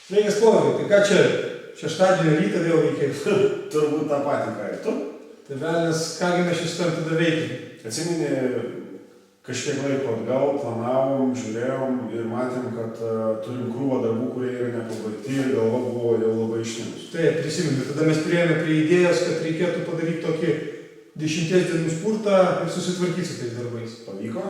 Sveikas Povilai, tai ką čia šeštadienio rytą vėl veikia? Turbūt tą patį ką ir tu. Tai velnės, kągi mes šis tam tada veikia? Atsimeni, kažkiek laiko atgal planavom, žiūrėjom ir matėm, kad turim krūvą darbų, kurie yra nepabaigti ir galva buvo jau labai išnimus. Taip, prisimenu, tada mes priėjome prie idėjos, kad reikėtų padaryti tokį 10 dienų spurtą ir susitvarkyti su tais darbais. Pavyko?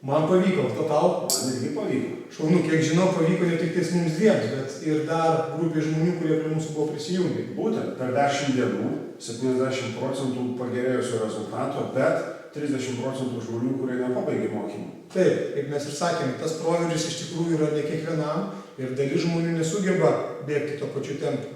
Man pavyko, o tau? Man irgi pavyko. Šaunu, kiek žinau, pavyko ne tik tais mums dviems, bet ir dar grupė žmonių, kurie prie mūsų buvo prisijungę. Būtent per 10 dienų 70% pagerėjusio rezultato, bet 30% žmonių, kurie nepabaigė mokymų. Taip, kaip mes ir sakėme, tas proveržis iš tikrųjų yra ne kiekvienam ir dalis žmonių nesugeba bėgti to pačiu tempu.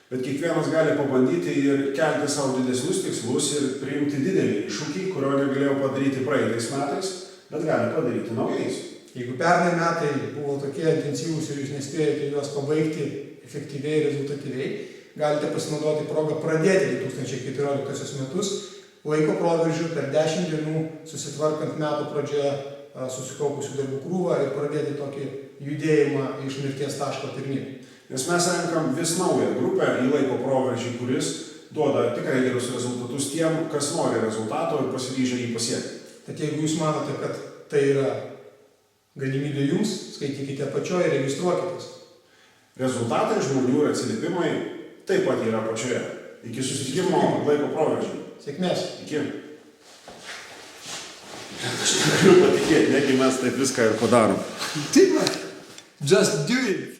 Bet kiekvienas gali pabandyti ir kelti savo didesnius tikslus ir priimti didelį iššūkį, kurio negalėjau padaryti praeitais metais, bet gali padaryti naujais. Jeigu pernai metai buvo tokie intensyvūs ir jūs nespėjote juos pabaigti efektyviai ir rezultatyviai, galite pasinaudoti progą pradėti 2014 metus laiko proveržių per 10 dienų susitvarkant metų pradžioje susikaupusių darbų krūvą ir pradėti tokį judėjimą iš mirties taško pirmyn. Nes mes renkam vis naują grupę į laiko proveržį, kuris duoda tikrai gerus rezultatus tiem, kas nori rezultato ir pasiryžę jį pasiekti. Tad jeigu jūs manote, kad tai yra galimybė jums, skaitykite apačioje ir registruokitės. Rezultatai žmonių ir atsiliepimai taip pat yra apačioje. Iki susitikimo laiko proveržį. Sėkmės. Iki. Aš negaliu patikėti, negi mes taip viską ir padarom. Just do it!